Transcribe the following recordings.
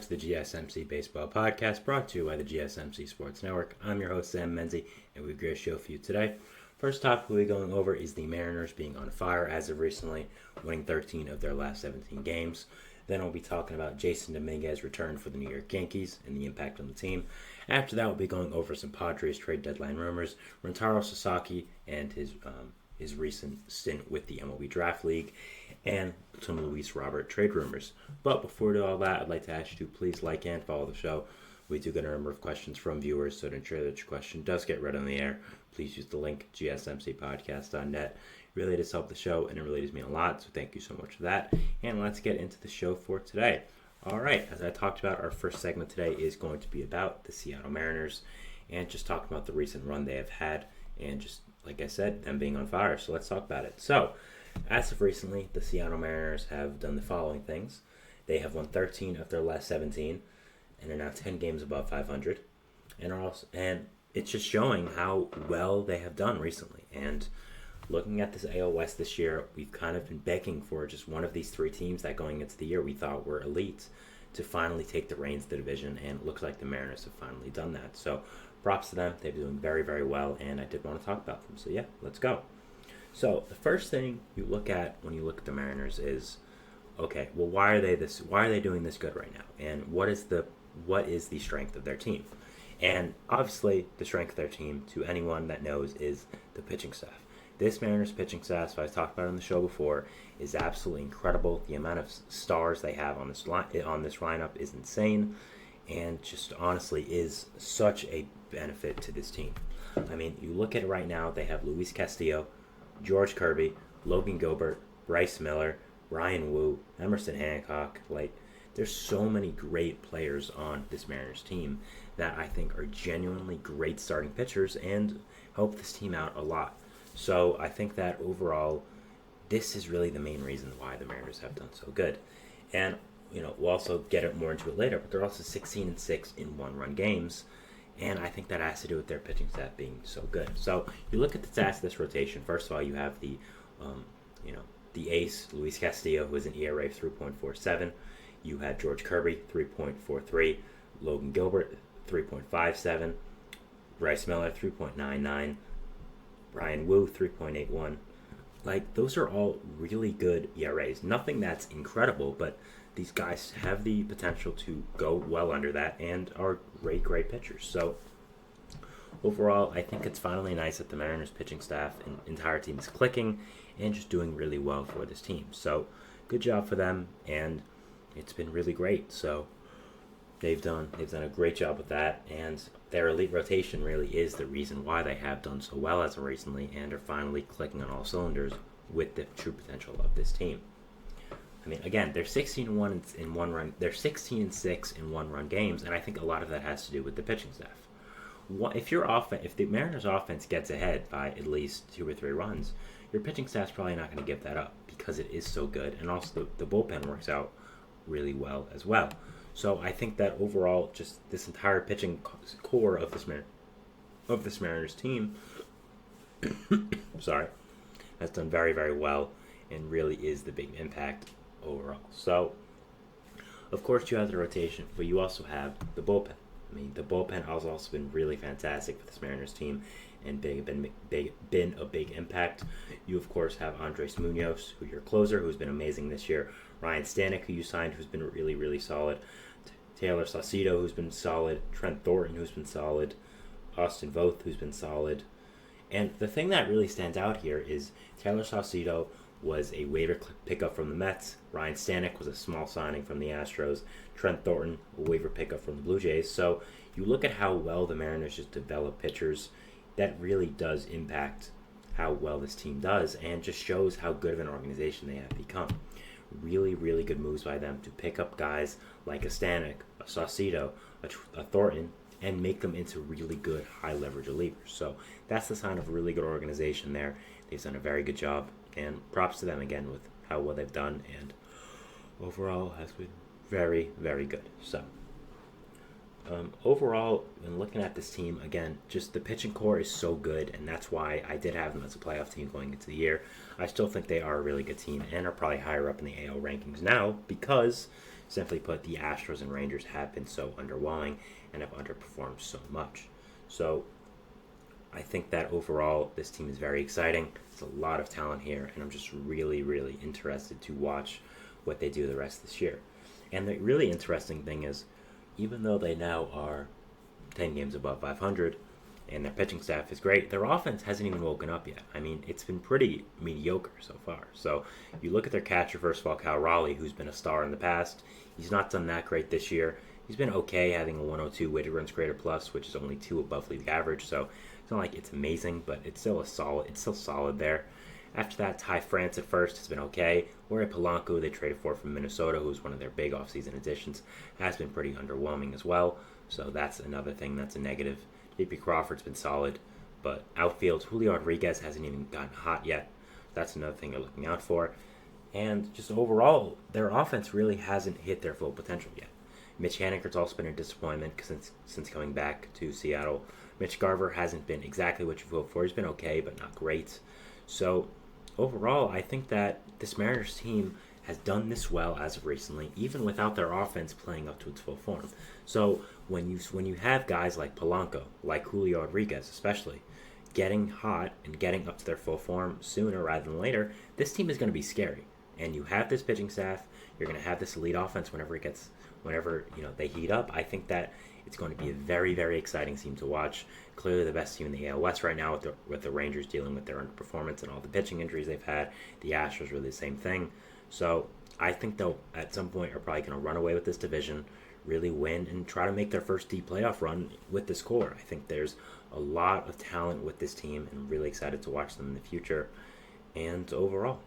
back to the GSMC Baseball Podcast, brought to you by the GSMC Sports Network. I'm your host, Sam Menzie, and we've got a show for you today. First topic we'll be going over is the Mariners being on fire as of recently, winning 13 of their last 17 games. Then we'll be talking about Jason Dominguez's return for the New York Yankees and the impact on the team. After that, we'll be going over some Padres trade deadline rumors, Rentaro Sasaki and his recent stint with the MLB Draft League, and some Luis Robert trade rumors. But before we do all that, I'd like to ask you to please like and follow the show. We do get a number of questions from viewers, so to ensure that your question does get read on the air, please use the link gsmcpodcast.net. It really does help the show, and it really does mean a lot, so thank you so much for that. And let's get into the show for today. All right, as I talked about, our first segment today is going to be about the Seattle Mariners, and just talking about the recent run they have had, and just, like I said, them being on fire. So let's talk about it. So, as of recently, the Seattle Mariners have done the following things. They have won 13 of their last 17 and are now 10 games above 500. And it's just showing how well they have done recently. And looking at this AL West this year, we've kind of been begging for just one of these three teams that going into the year we thought were elite to finally take the reins of the division, and it looks like the Mariners have finally done that. So props to them. They've been doing very, very well, and I did want to talk about them. So yeah, let's go. So the first thing you look at when you look at the Mariners is, okay, well, why are they doing this good right now? And what is the strength of their team? And obviously the strength of their team, to anyone that knows, is the pitching staff. This Mariners pitching staff, as I talked about on the show before, is absolutely incredible. The amount of stars they have on this lineup is insane, and just honestly is such a benefit to this team. I mean, you look at it right now, they have Luis Castillo, George Kirby, Logan Gilbert, Bryce Miller, Ryan Wu, Emerson Hancock. Like, there's so many great players on this Mariners team that I think are genuinely great starting pitchers and help this team out a lot. So I think that overall, this is really the main reason why the Mariners have done so good. And, we'll also get more into it later, but they're also 16-6 in one-run games. And I think that has to do with their pitching staff being so good. So you look at the stats of this rotation. First of all, you have the ace, Luis Castillo, who has an ERA of 3.47. You have George Kirby, 3.43. Logan Gilbert, 3.57. Bryce Miller, 3.99. Ryan Wu, 3.81. Like, those are all really good ERAs. Nothing that's incredible, but these guys have the potential to go well under that and are great pitchers. So overall, I think it's finally nice that the Mariners pitching staff and entire team is clicking and just doing really well for this team. So good job for them, and it's been really great. So they've done a great job with that, and their elite rotation really is the reason why they have done so well as of recently and are finally clicking on all cylinders with the true potential of this team. I mean, again, they're 16-1 in one run. They're 16-6 in one-run games, and I think a lot of that has to do with the pitching staff. If the Mariners' offense gets ahead by at least 2 or 3 runs, your pitching staff's probably not going to give that up because it is so good, and also the bullpen works out really well as well. So I think that overall, just this entire pitching core of this Mariners team, has done very, very well, and really is the big impact overall. So, of course, you have the rotation, but you also have the bullpen. I mean, the bullpen has also been really fantastic for this Mariners team and been a big impact. You, of course, have Andres Munoz, who's your closer, who's been amazing this year. Ryan Stanek, who you signed, who's been really, really solid. Taylor Saucedo, who's been solid. Trent Thornton, who's been solid. Austin Voth, who's been solid. And the thing that really stands out here is Taylor Saucedo was a waiver pickup from the Mets. Ryan Stanek was a small signing from the Astros. Trent Thornton, a waiver pickup from the Blue Jays. So you look at how well the Mariners just develop pitchers. That really does impact how well this team does, and just shows how good of an organization they have become. Really, really good moves by them to pick up guys like a Stanek, a Saucedo, a Thornton, and make them into really good high-leverage relievers. So that's the sign of a really good organization there. They've done a very good job, and props to them again with how well they've done, and overall has been very, very good. So overall, when looking at this team, again, just the pitching core is so good, and that's why I did have them as a playoff team going into the year. I still think they are a really good team and are probably higher up in the AL rankings now because simply put, the Astros and Rangers have been so underwhelming and have underperformed so much. So I think that overall this team is very exciting. There's a lot of talent here, and I'm just really, really interested to watch what they do the rest of this year. And the really interesting thing is, even though they now are 10 games above 500 and their pitching staff is great, their offense hasn't even woken up yet. I mean, it's been pretty mediocre so far. So you look at their catcher, first of all, Cal Raleigh, who's been a star in the past. He's not done that great this year. He's been okay, having a 102 weighted runs created plus, which is only 2 above league average. So it's not like it's amazing, but it's still solid there. After that, Ty France at first has been okay. Jorge Polanco, they traded for from Minnesota, who's one of their big offseason additions, has been pretty underwhelming as well. So that's another thing that's a negative. JP Crawford's been solid, but outfield, Julio Rodriguez hasn't even gotten hot yet. That's another thing you're looking out for. And just overall, their offense really hasn't hit their full potential yet. Mitch Haniger's also been a disappointment since coming back to Seattle. Mitch Garver hasn't been exactly what you hoped for. He's been okay, but not great. So overall, I think that this Mariners team has done this well as of recently, even without their offense playing up to its full form. So when you have guys like Polanco, like Julio Rodriguez especially, getting hot and getting up to their full form sooner rather than later, this team is going to be scary. And you have this pitching staff, you're going to have this elite offense whenever they heat up. I think that it's going to be a very, very exciting team to watch. Clearly the best team in the AL West right now with the Rangers dealing with their underperformance and all the pitching injuries they've had. The Astros really the same thing. So I think they'll, at some point, are probably going to run away with this division, really win, and try to make their first deep playoff run with this core. I think there's a lot of talent with this team, and I'm really excited to watch them in the future. And overall,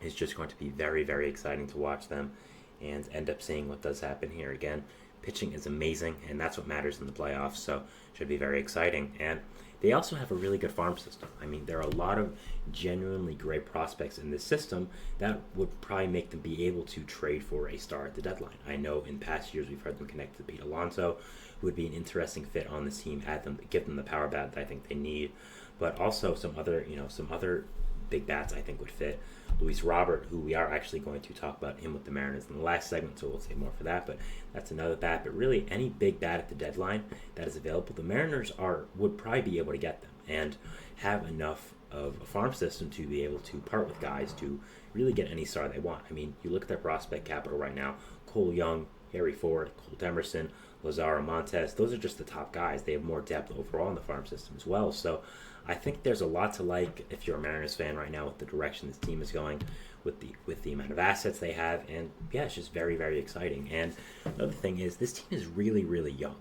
it's just going to be very, very exciting to watch them and end up seeing what does happen here. Again, pitching is amazing, and that's what matters in the playoffs, so it should be very exciting. And they also have a really good farm system. I mean, there are a lot of genuinely great prospects in this system that would probably make them be able to trade for a star at the deadline. I know in past years we've heard them connect to Pete Alonso, who would be an interesting fit on this team, give them the power bat that I think they need, but also some other big bats I think would fit. Luis Robert, who we are actually going to talk about him with the Mariners in the last segment, so we'll say more for that, but that's another bat. But really, any big bat at the deadline that is available, the Mariners would probably be able to get them and have enough of a farm system to be able to part with guys to really get any star they want. I mean, you look at their prospect capital right now, Cole Young, Harry Ford, Colt Emerson, Lazaro Montes, those are just the top guys. They have more depth overall in the farm system as well. So I think there's a lot to like if you're a Mariners fan right now with the direction this team is going, with the amount of assets they have, and yeah, it's just very, very exciting. And another thing is this team is really, really young.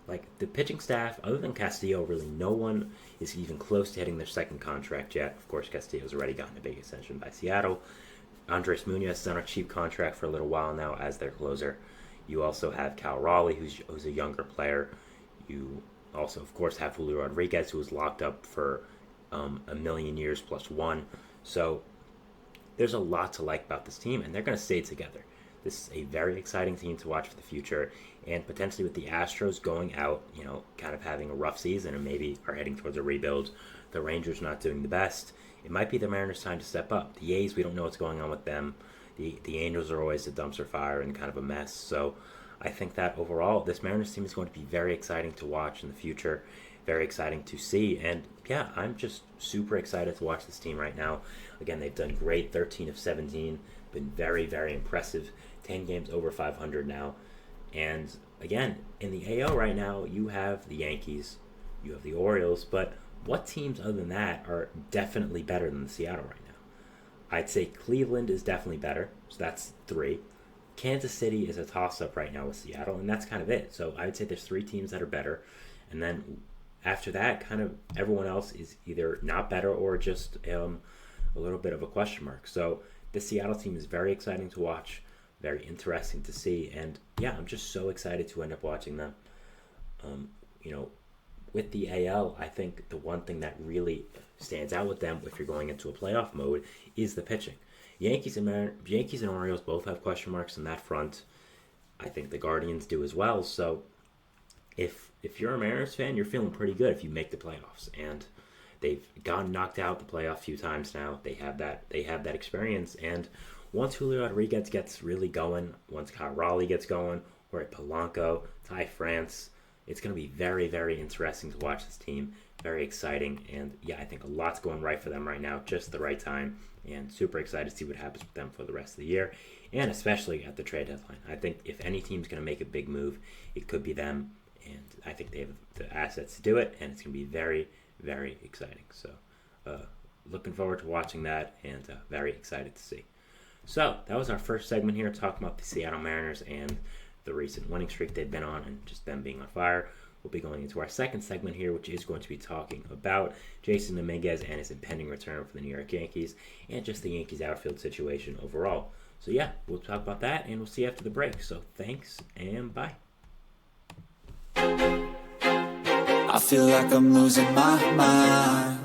Like the pitching staff, other than Castillo, really no one is even close to hitting their second contract yet. Of course, Castillo's already gotten a big extension by Seattle. Andres Munoz is on a cheap contract for a little while now as their closer. You also have Cal Raleigh, who's a younger player. You also, of course, have Julio Rodriguez, who was locked up for a million years plus one. So there's a lot to like about this team, and they're going to stay together. This is a very exciting team to watch for the future, and potentially with the Astros going out, kind of having a rough season and maybe are heading towards a rebuild, the Rangers not doing the best, it might be the Mariners' time to step up. The A's, we don't know what's going on with them. The Angels are always a dumpster fire and kind of a mess. So I think that overall, this Mariners team is going to be very exciting to watch in the future, very exciting to see. And yeah, I'm just super excited to watch this team right now. Again, they've done great, 13 of 17, been very, very impressive, 10 games over 500 now. And again, in the AL right now, you have the Yankees, you have the Orioles, but what teams other than that are definitely better than the Seattle right now? I'd say Cleveland is definitely better, so that's 3. Kansas City is a toss-up right now with Seattle, and that's kind of it. So I would say there's 3 teams that are better, and then after that, kind of everyone else is either not better or just a little bit of a question mark. So the Seattle team is very exciting to watch, very interesting to see, and yeah, I'm just so excited to end up watching them. With the AL, I think the one thing that really stands out with them if you're going into a playoff mode is the pitching. Yankees and Orioles both have question marks in that front. I think the Guardians do as well. So if you're a Mariners fan, you're feeling pretty good if you make the playoffs. And they've gotten knocked out the playoff a few times now. They have that experience. And once Julio Rodriguez gets really going, once Kyle Raleigh gets going, or at Polanco, Ty France, it's going to be very, very interesting to watch this team. Very exciting. And yeah, I think a lot's going right for them right now, just the right time. And super excited to see what happens with them for the rest of the year. And especially at the trade deadline. I think if any team's going to make a big move, it could be them. And I think they have the assets to do it. And it's going to be very, very exciting. So looking forward to watching that and very excited to see. So that was our first segment here, talking about the Seattle Mariners and the recent winning streak they've been on and just them being on fire. We'll be going into our second segment here, which is going to be talking about Jason Dominguez and his impending return for the New York Yankees and just the Yankees outfield situation overall. So yeah, we'll talk about that and we'll see you after the break. So thanks and bye. I feel like I'm losing my mind.